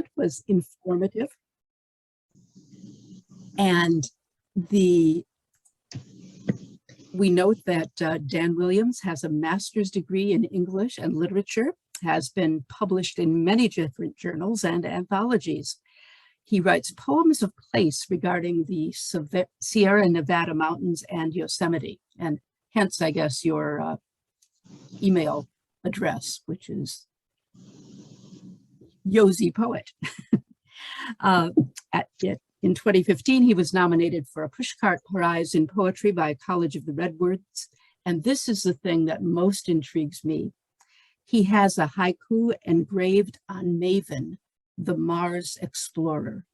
content was informative. And we note that Dan Williams has a master's degree in English and literature, has been published in many different journals and anthologies. He writes poems of place regarding the Sierra Nevada mountains and Yosemite, and hence, I guess, your email address, which is Yosi Poet. In 2015, he was nominated for a Pushcart Prize in Poetry by College of the Redwoods, and this is the thing that most intrigues me. He has a haiku engraved on Maven, the Mars Explorer.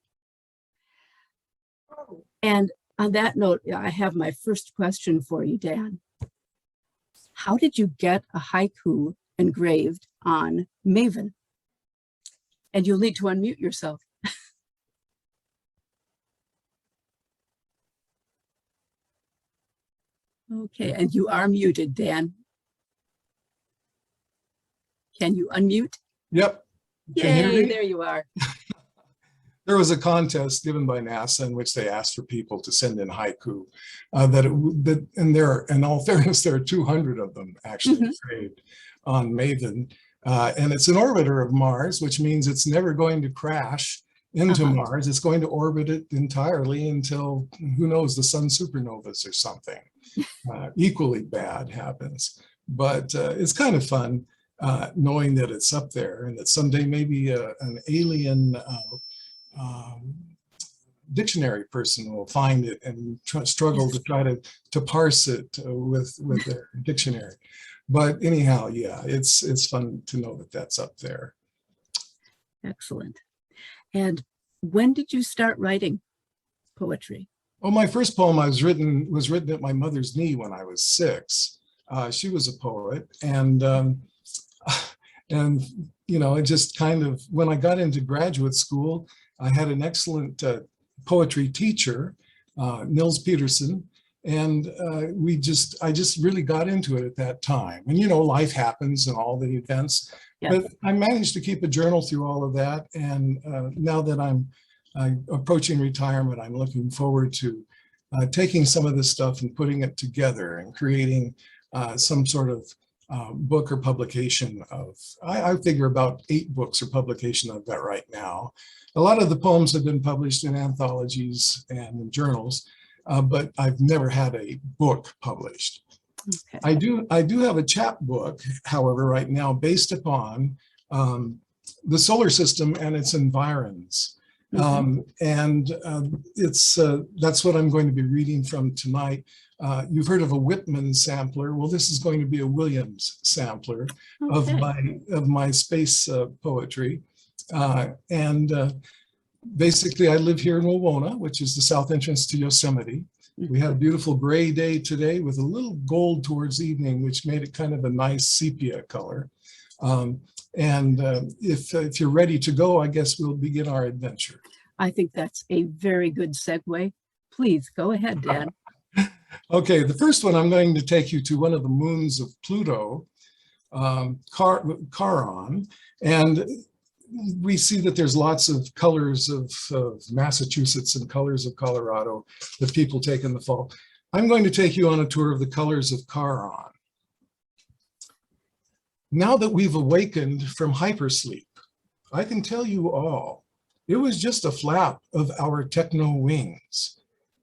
And on that note, I have my first question for you, Dan. How did you get a haiku engraved on Maven? And you'll need to unmute yourself. Okay, and you are muted, Dan. Can you unmute? Yep. Yay, there you are. There was a contest given by NASA in which they asked for people to send in haiku. In all fairness, there are 200 of them actually engraved on Maven. And it's an orbiter of Mars, which means it's never going to crash into Mars. It's going to orbit it entirely until, who knows, the sun supernovas or something equally bad happens. But it's kind of fun knowing that it's up there and that someday maybe an alien dictionary person will find it and struggle to try to parse it with their dictionary. But anyhow, yeah, it's fun to know that that's up there. Excellent. And when did you start writing poetry? Well, my first poem was written at my mother's knee when I was 6. She was a poet, and you know, it just kind of, when I got into graduate school, I had an excellent poetry teacher, Nils Peterson, and I just really got into it at that time. And you know, life happens and all the events, but I managed to keep a journal through all of that. And now that I'm approaching retirement, I'm looking forward to taking some of this stuff and putting it together and creating some sort of book or publication of, I figure about 8 books or publication of that right now. A lot of the poems have been published in anthologies and in journals, but I've never had a book published. Okay. I do have a chapbook, however, right now based upon the solar system and its environs. That's what I'm going to be reading from tonight. You've heard of a Whitman sampler. Well, this is going to be a Williams sampler of my space poetry. Basically, I live here in Wawona, which is the south entrance to Yosemite. We had a beautiful gray day today with a little gold towards evening, which made it kind of a nice sepia color. If you're ready to go, I guess we'll begin our adventure. I think that's a very good segue. Please go ahead, Dan. Okay, the first one, I'm going to take you to one of the moons of Pluto, Charon, and we see that there's lots of colors of Massachusetts and colors of Colorado that people take in the fall. I'm going to take you on a tour of the colors of Charon. Now that we've awakened from hypersleep, I can tell you all, it was just a flap of our techno wings.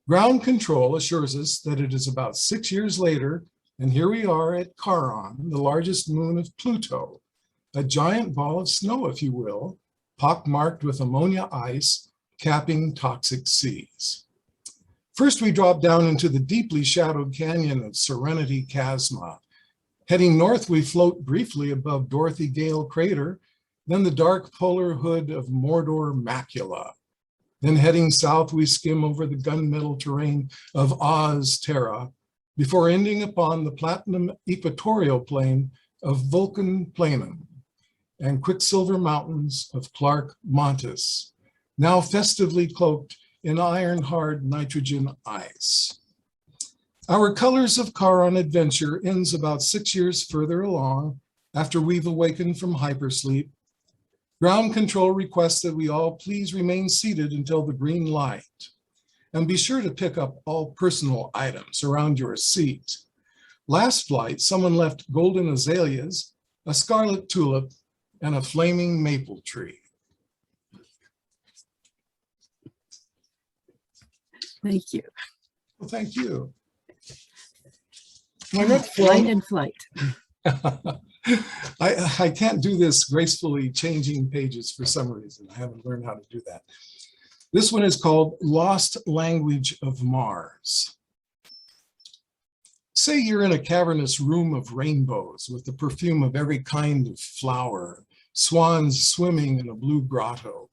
Ground control assures us that it is about 6 years later, and here we are at Charon, the largest moon of Pluto, a giant ball of snow, if you will, pockmarked with ammonia ice, capping toxic seas. First, we drop down into the deeply shadowed canyon of Serenity Chasma. Heading north, we float briefly above Dorothy Gale Crater, then the dark polar hood of Mordor Macula. Then heading south, we skim over the gunmetal terrain of Oz Terra, before ending upon the platinum equatorial plain of Vulcan Planum and quicksilver mountains of Clark Montes, now festively cloaked in iron-hard nitrogen ice. Our Colors of Charon adventure ends about 6 years further along after we've awakened from hypersleep. Ground control requests that we all please remain seated until the green light. And be sure to pick up all personal items around your seat. Last flight, someone left golden azaleas, a scarlet tulip, and a flaming maple tree. Thank you. Well, thank you. My next Flight one, and flight. I can't do this gracefully changing pages for some reason. I haven't learned how to do that. This one is called Lost Language of Mars. Say you're in a cavernous room of rainbows with the perfume of every kind of flower, swans swimming in a blue grotto.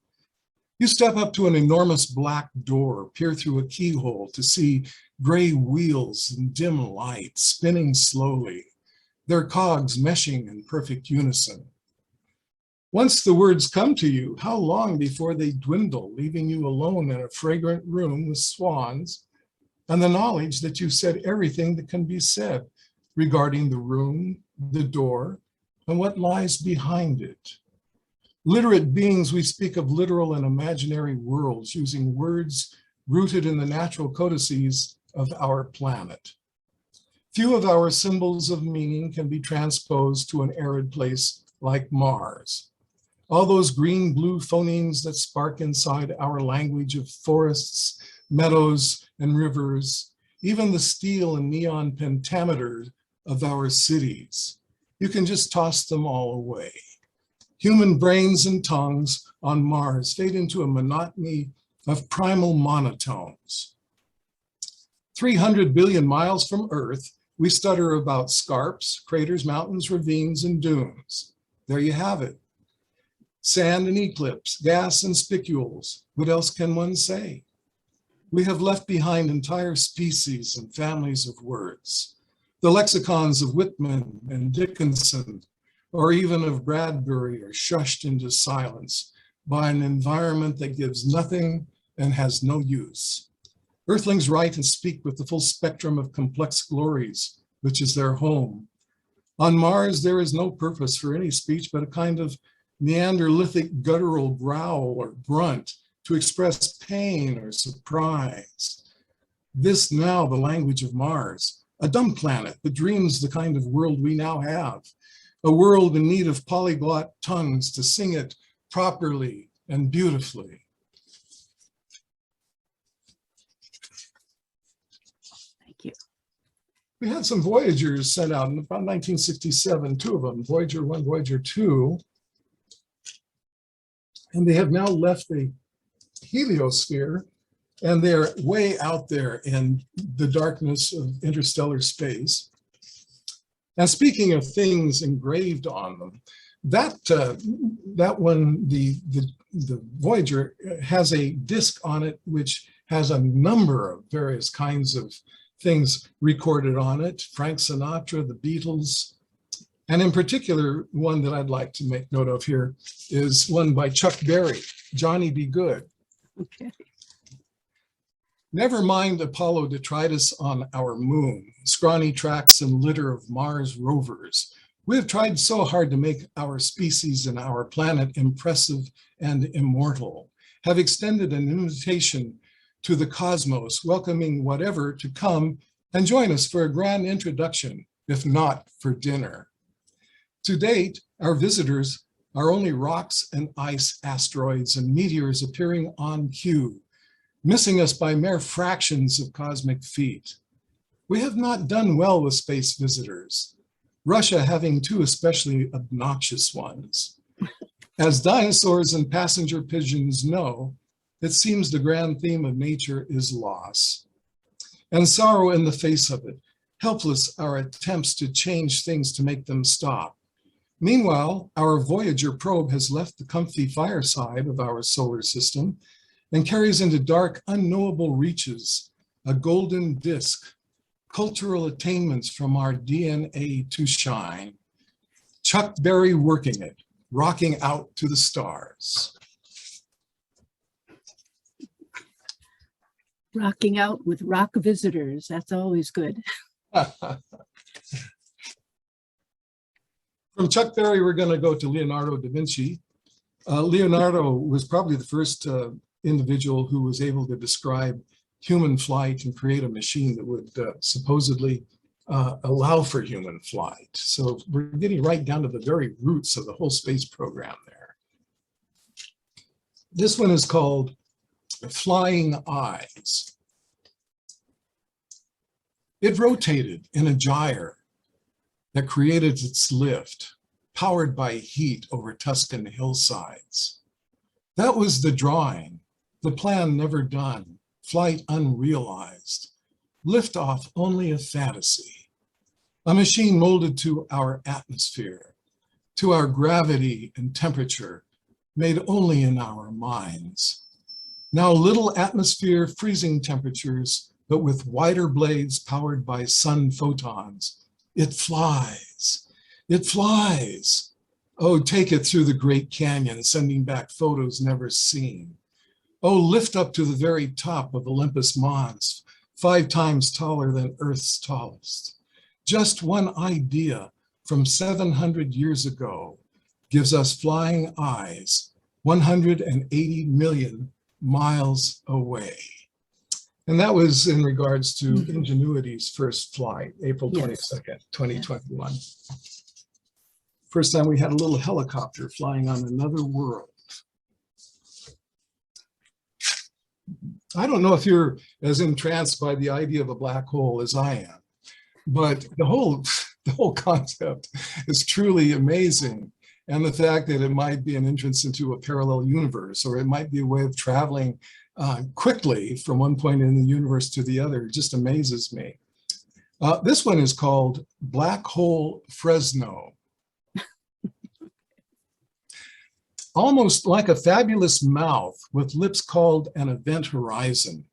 You step up to an enormous black door, peer through a keyhole to see gray wheels and dim light spinning slowly, their cogs meshing in perfect unison. Once the words come to you, how long before they dwindle, leaving you alone in a fragrant room with swans and the knowledge that you've said everything that can be said regarding the room, the door, and what lies behind it. Literate beings, we speak of literal and imaginary worlds using words rooted in the natural codices of our planet. Few of our symbols of meaning can be transposed to an arid place like Mars. All those green-blue phonemes that spark inside our language of forests, meadows, and rivers, even the steel and neon pentameter of our cities. You can just toss them all away. Human brains and tongues on Mars fade into a monotony of primal monotones. 300 billion miles from Earth, we stutter about scarps, craters, mountains, ravines, and dunes. There you have it. Sand and eclipse, gas and spicules. What else can one say? We have left behind entire species and families of words. The lexicons of Whitman and Dickinson, or even of Bradbury, are shushed into silence by an environment that gives nothing and has no use. Earthlings write and speak with the full spectrum of complex glories, which is their home. On Mars, there is no purpose for any speech but a kind of Neanderthalic guttural growl or grunt to express pain or surprise. This now the language of Mars, a dumb planet that dreams the kind of world we now have, a world in need of polyglot tongues to sing it properly and beautifully. Thank you. We had some Voyagers sent out in about 1967, two of them, Voyager 1, Voyager 2. And they have now left the heliosphere, and they're way out there in the darkness of interstellar space. And speaking of things engraved on them, that one, the Voyager, has a disc on it which has a number of various kinds of things recorded on it. Frank Sinatra, the Beatles, and in particular, one that I'd like to make note of here is one by Chuck Berry, Johnny Be Good. Okay. Never mind Apollo detritus on our moon, scrawny tracks and litter of Mars rovers. We have tried so hard to make our species and our planet impressive and immortal, have extended an invitation to the cosmos, welcoming whatever to come and join us for a grand introduction, if not for dinner. To date, our visitors are only rocks and ice, asteroids and meteors appearing on cue, missing us by mere fractions of cosmic feet. We have not done well with space visitors, Russia having two especially obnoxious ones. As dinosaurs and passenger pigeons know, it seems the grand theme of nature is loss, and sorrow in the face of it, helpless our attempts to change things to make them stop. Meanwhile, our Voyager probe has left the comfy fireside of our solar system and carries into dark, unknowable reaches a golden disk, cultural attainments from our DNA to shine. Chuck Berry working it, rocking out to the stars. Rocking out with rock visitors. That's always good. From Chuck Berry, we're going to go to Leonardo da Vinci. Leonardo was probably the first individual who was able to describe human flight and create a machine that would supposedly allow for human flight. So we're getting right down to the very roots of the whole space program there. This one is called Flying Eyes. It rotated in a gyre that created its lift, powered by heat over Tuscan hillsides. That was the drawing, the plan never done, flight unrealized, liftoff only a fantasy, a machine molded to our atmosphere, to our gravity and temperature, made only in our minds. Now little atmosphere freezing temperatures, but with wider blades powered by sun photons. It flies, it flies. Oh, take it through the Great Canyon, sending back photos never seen. Oh, lift up to the very top of Olympus Mons, 5 times taller than Earth's tallest. Just one idea from 700 years ago gives us flying eyes 180 million miles away. And that was in regards to Ingenuity's first flight, April 22nd, 2021. First time we had a little helicopter flying on another world. I don't know if you're as entranced by the idea of a black hole as I am, but the whole concept is truly amazing. And the fact that it might be an entrance into a parallel universe, or it might be a way of traveling quickly from one point in the universe to the other, just amazes me. This one is called Black Hole Fresno. Almost like a fabulous mouth with lips called an event horizon,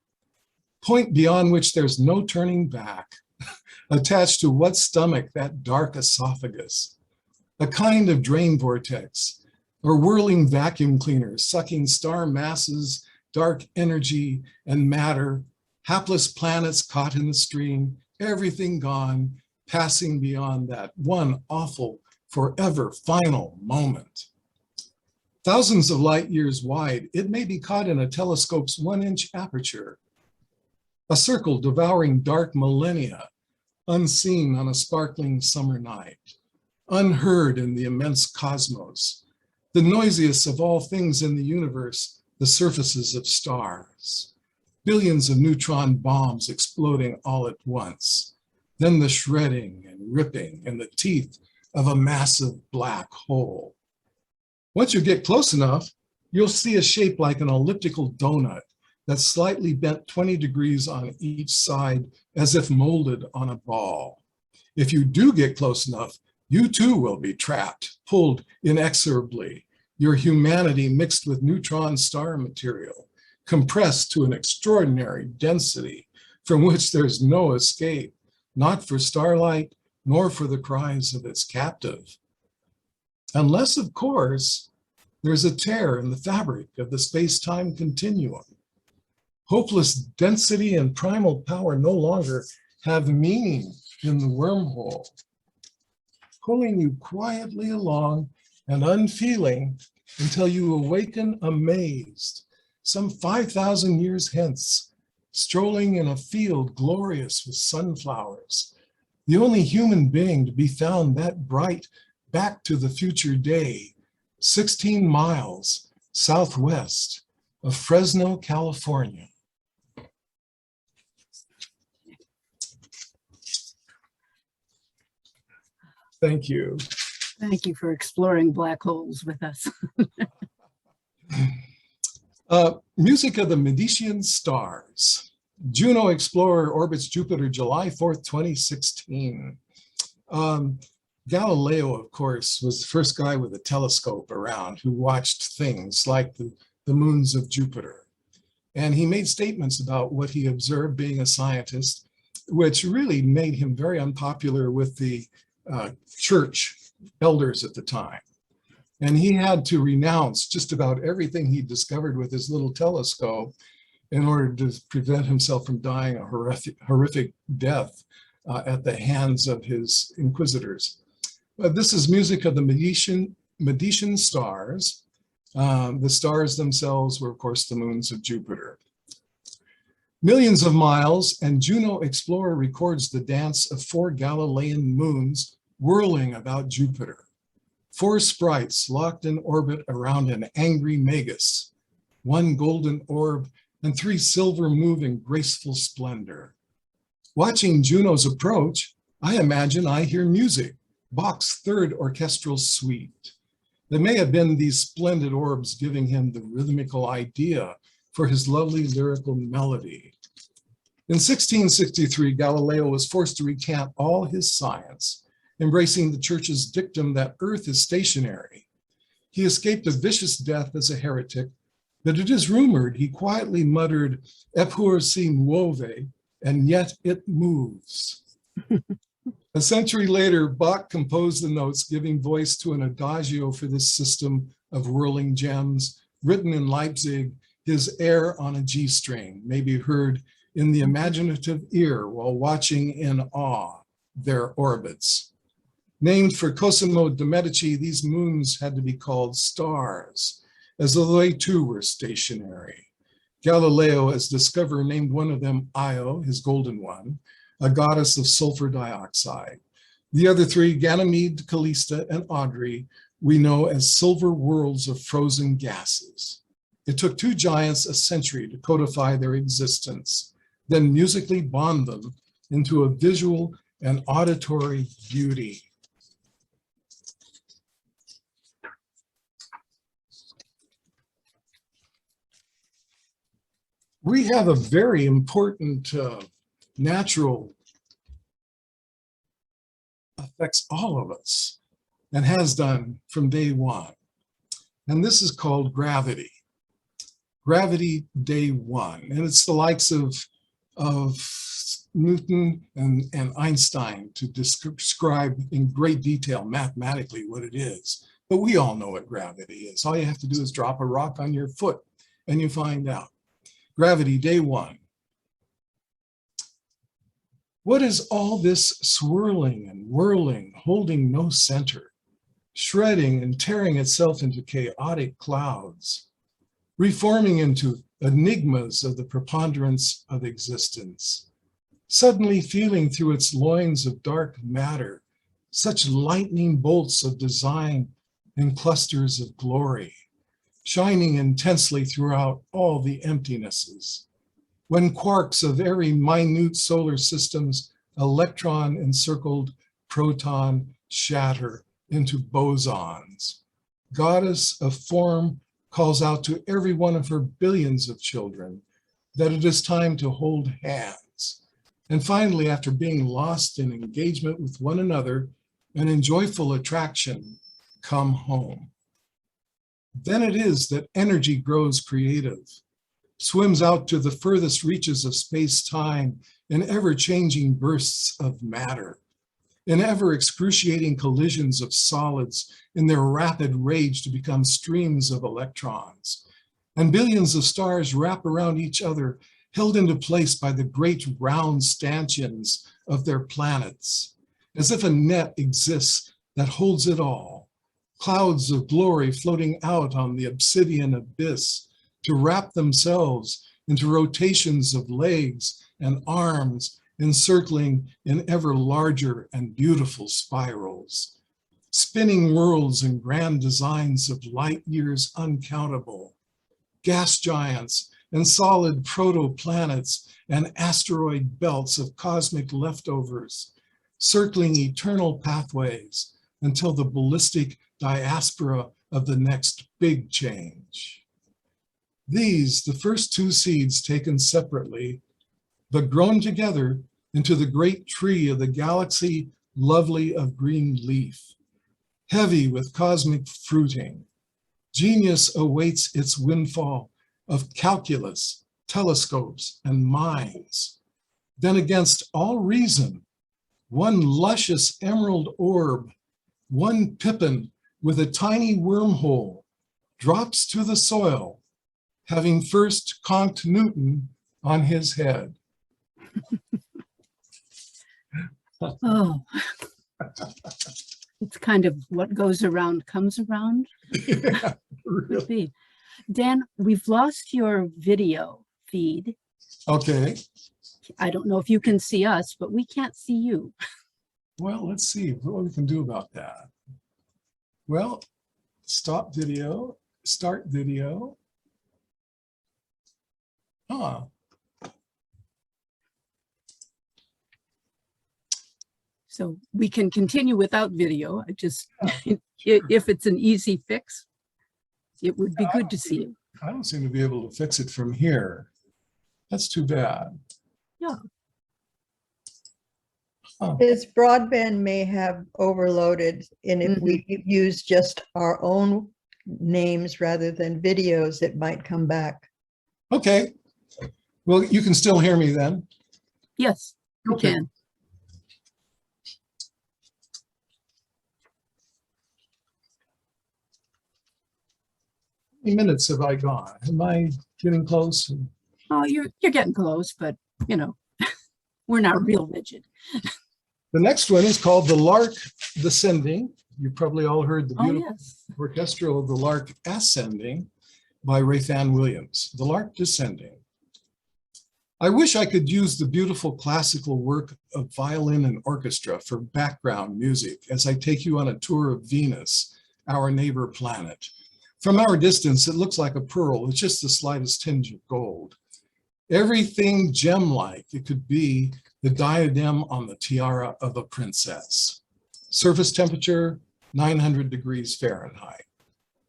point beyond which there's no turning back, attached to what stomach that dark esophagus, a kind of drain vortex, or whirling vacuum cleaner sucking star masses, dark energy and matter, hapless planets caught in the stream, everything gone, passing beyond that one awful, forever final moment. Thousands of light years wide, it may be caught in a telescope's 1-inch aperture, a circle devouring dark millennia, unseen on a sparkling summer night, unheard in the immense cosmos, the noisiest of all things in the universe, the surfaces of stars, billions of neutron bombs exploding all at once, then the shredding and ripping in the teeth of a massive black hole. Once you get close enough, you'll see a shape like an elliptical donut that's slightly bent 20 degrees on each side as if molded on a ball. If you do get close enough, you too will be trapped, pulled inexorably, your humanity mixed with neutron star material, compressed to an extraordinary density from which there's no escape, not for starlight, nor for the cries of its captive. Unless, of course, there's a tear in the fabric of the space-time continuum. Hopeless density and primal power no longer have meaning in the wormhole, pulling you quietly along and unfeeling until you awaken amazed, some 5,000 years hence, strolling in a field glorious with sunflowers, the only human being to be found that bright back to the future day, 16 miles southwest of Fresno, California. Thank you. Thank you for exploring black holes with us. Music of the Medicean stars. Juno Explorer orbits Jupiter July 4th, 2016. Galileo, of course, was the first guy with a telescope around who watched things like the moons of Jupiter. And he made statements about what he observed being a scientist, which really made him very unpopular with the church elders at the time. And he had to renounce just about everything he discovered with his little telescope in order to prevent himself from dying a horrific death at the hands of his inquisitors. This is music of the Medicean stars. The stars themselves were, of course, the moons of Jupiter. Millions of miles, and Juno Explorer records the dance of 4 Galilean moons whirling about Jupiter. 4 sprites locked in orbit around an angry Magus, 1 golden orb, and 3 silver move in graceful splendor. Watching Juno's approach, I imagine I hear music, Bach's Third Orchestral Suite. It may have been these splendid orbs giving him the rhythmical idea for his lovely lyrical melody. In 1663, Galileo was forced to recant all his science, embracing the church's dictum that Earth is stationary. He escaped a vicious death as a heretic, but it is rumored he quietly muttered, "Eppur si muove," and yet it moves. A century later, Bach composed the notes, giving voice to an adagio for this system of whirling gems. Written in Leipzig, his air on a G string may be heard in the imaginative ear while watching in awe their orbits. Named for Cosimo de' Medici, these moons had to be called stars, as though they too were stationary. Galileo, as discoverer, named one of them Io, his golden one, a goddess of sulfur dioxide. The other 3, Ganymede, Callista, and Audrey, we know as silver worlds of frozen gases. It took 2 giants a century to codify their existence, then musically bond them into a visual and auditory beauty. We have a very important natural affects all of us and has done from day one. And this is called gravity. Gravity day one. And it's the likes of Newton and Einstein to describe in great detail mathematically what it is. But we all know what gravity is. All you have to do is drop a rock on your foot and you find out. Gravity day one. What is all this swirling and whirling, holding no center, shredding and tearing itself into chaotic clouds, reforming into enigmas of the preponderance of existence, suddenly feeling through its loins of dark matter, such lightning bolts of design and clusters of glory, shining intensely throughout all the emptinesses. When quarks of every minute solar system's electron-encircled proton shatter into bosons, goddess of form calls out to every one of her billions of children that it is time to hold hands. And finally, after being lost in engagement with one another and in joyful attraction, come home. Then it is that energy grows creative, swims out to the furthest reaches of space-time in ever-changing bursts of matter, in ever-excruciating collisions of solids in their rapid rage to become streams of electrons. And billions of stars wrap around each other, held into place by the great round stanchions of their planets, as if a net exists that holds it all. Clouds of glory floating out on the obsidian abyss to wrap themselves into rotations of legs and arms encircling in ever larger and beautiful spirals, spinning worlds and grand designs of light years uncountable, gas giants and solid protoplanets and asteroid belts of cosmic leftovers, circling eternal pathways until the ballistic diaspora of the next big change. These, the first 2 seeds taken separately, but grown together into the great tree of the galaxy, lovely of green leaf, heavy with cosmic fruiting. Genius awaits its windfall of calculus, telescopes, and minds. Then against all reason, one luscious emerald orb, one pippin with a tiny wormhole, drops to the soil, having first conked Newton on his head. Oh, It's kind of what goes around comes around. Yeah, Could really. be. Dan, we've lost your video feed. Okay, I don't know if you can see us, but we can't see you. well, let's see what we can do about that. Well, stop video, start video. Ah, So we can continue without video. I just, sure. if it's an easy fix, it would be good to see you. I don't seem to be able to fix it from here. That's too bad. Yeah. Huh. His broadband may have overloaded, and if we use just our own names rather than videos, it might come back. Okay. Well, you can still hear me then. Yes, we Okay. can. How many minutes have I gone? Am I getting close? Oh, you're getting close, but you know, we're not real rigid. The next one is called The Lark Descending. You probably all heard the Oh, beautiful yes. orchestral of The Lark Ascending by Raythan Williams. The Lark Descending. I wish I could use the beautiful classical work of violin and orchestra for background music as I take you on a tour of Venus, our neighbor planet. From our distance, it looks like a pearl. It's just the slightest tinge of gold. Everything gem-like it could be the diadem on the tiara of a princess. Surface temperature, 900 degrees Fahrenheit.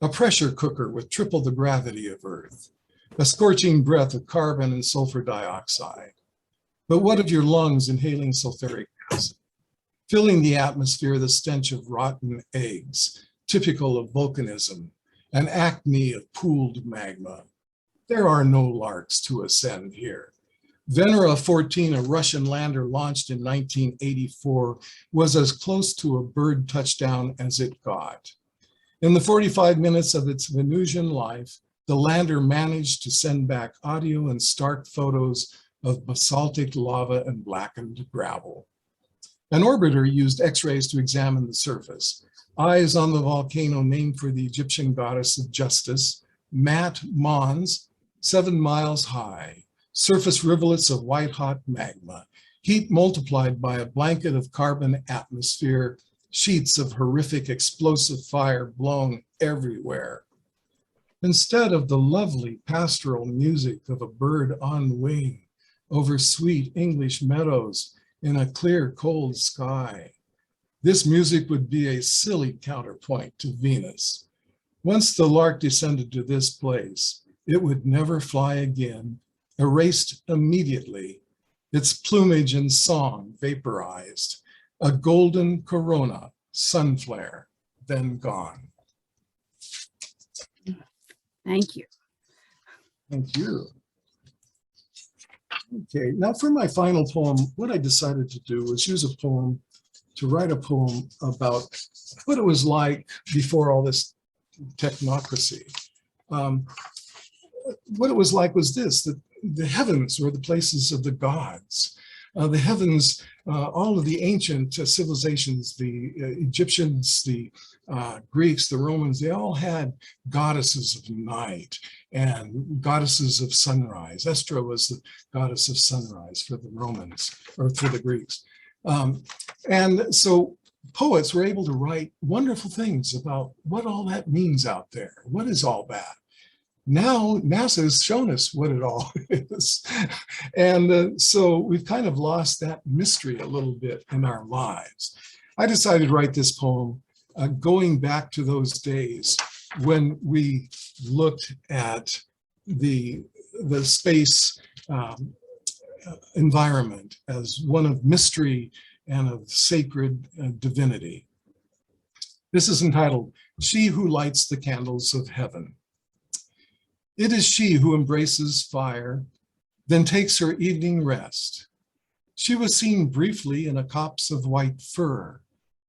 A pressure cooker with triple the gravity of Earth. A scorching breath of carbon and sulfur dioxide. But what of your lungs inhaling sulfuric acid? Filling the atmosphere the stench of rotten eggs, typical of volcanism, an acme of pooled magma. There are no larks to ascend here. Venera 14, a Russian lander launched in 1984, was as close to a bird touchdown as it got. In the 45 minutes of its Venusian life, the lander managed to send back audio and stark photos of basaltic lava and blackened gravel. An orbiter used X-rays to examine the surface. Eyes on the volcano named for the Egyptian goddess of justice, Mat Mons, 7 miles high. Surface rivulets of white-hot magma, heat multiplied by a blanket of carbon atmosphere, sheets of horrific explosive fire blown everywhere. Instead of the lovely pastoral music of a bird on wing over sweet English meadows in a clear, cold sky, this music would be a silly counterpoint to Venus. Once the lark descended to this place, it would never fly again, erased immediately, its plumage and song vaporized, a golden corona, sun flare, then gone. Thank you. Thank you. Okay, now for my final poem, what I decided to do was use a poem to write a poem about what it was like before all this technocracy. What it was like was this, that the heavens were the places of the gods. The heavens, all of the ancient civilizations, the Egyptians, the Greeks, the Romans, they all had goddesses of night and goddesses of sunrise. Estra was the goddess of sunrise for the Romans, or for the Greeks. And so poets were able to write wonderful things about what all that means out there. What is all that? Now NASA has shown us what it all is. And so we've kind of lost that mystery a little bit in our lives. I decided to write this poem going back to those days when we looked at the space environment as one of mystery and of sacred divinity. This is entitled, She Who Lights the Candles of Heaven. It is she who embraces fire, then takes her evening rest. She was seen briefly in a copse of white fur,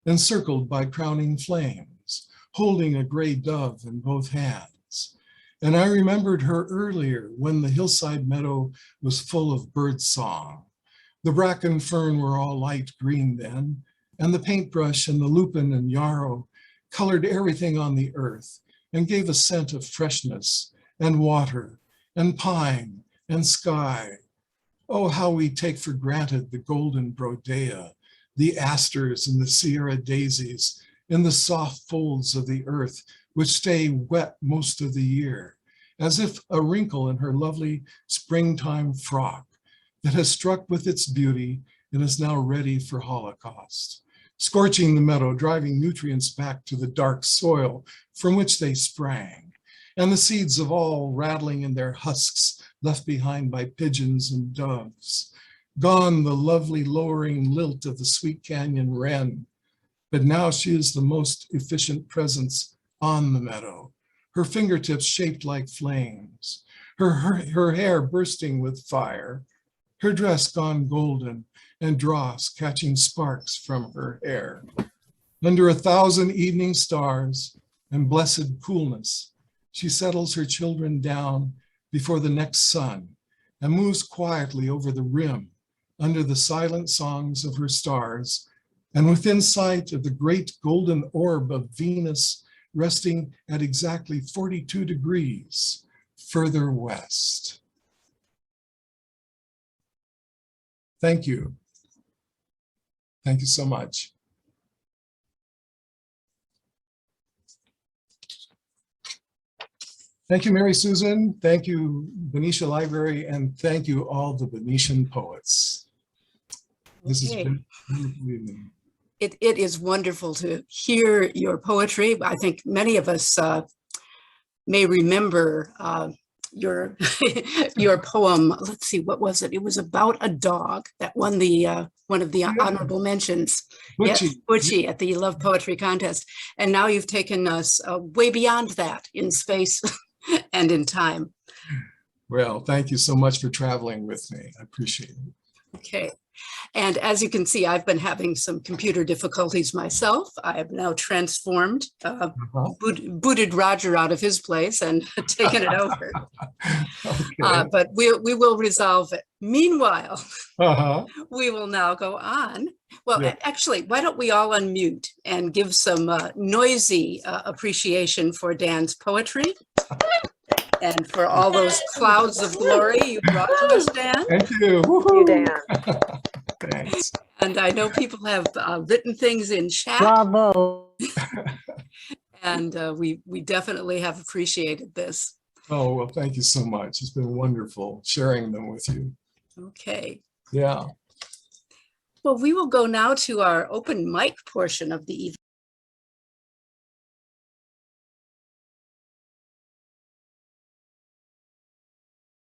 encircled by crowning flames, holding a gray dove in both hands. And I remembered her earlier when the hillside meadow was full of bird song. The bracken fern were all light green then, and the paintbrush and the lupin and yarrow colored everything on the earth and gave a scent of freshness and water and pine and sky. Oh, how we take for granted the golden brodea, the asters and the Sierra daisies in the soft folds of the earth, which stay wet most of the year, as if a wrinkle in her lovely springtime frock that has struck with its beauty and is now ready for holocaust, scorching the meadow, driving nutrients back to the dark soil from which they sprang, and the seeds of all rattling in their husks left behind by pigeons and doves. Gone the lovely lowering lilt of the Sweet Canyon wren, but now she is the most efficient presence on the meadow, her fingertips shaped like flames, her hair bursting with fire, her dress gone golden and dross catching sparks from her hair. Under 1,000 evening stars and blessed coolness, she settles her children down before the next sun and moves quietly over the rim under the silent songs of her stars and within sight of the great golden orb of Venus resting at exactly 42 degrees further west. Thank you. Thank you so much. Thank you, Mary Susan. Thank you, Benicia Library, and thank you all the Venetian poets. This has been a wonderful evening. It is wonderful to hear your poetry. I think many of us may remember your your poem. Let's see, what was it? It was about a dog that won the one of the honorable mentions. Butchie. Yes, Butchie at the Love Poetry Contest. And now you've taken us way beyond that in space and in time. Well, thank you so much for traveling with me. I appreciate it. Okay. And as you can see, I've been having some computer difficulties myself. I have now transformed, booted Roger out of his place and taken it over. Okay. But we will resolve it. Meanwhile, we will now go on. Well, actually, why don't we all unmute and give some noisy appreciation for Dan's poetry and for all those clouds of glory you brought to us, Dan. Thank you. You, Dan. Thanks. And I know people have written things in chat. Bravo. And we definitely have appreciated this. Oh, well, thank you so much. It's been wonderful sharing them with you. Okay. Yeah. Well, we will go now to our open mic portion of the evening.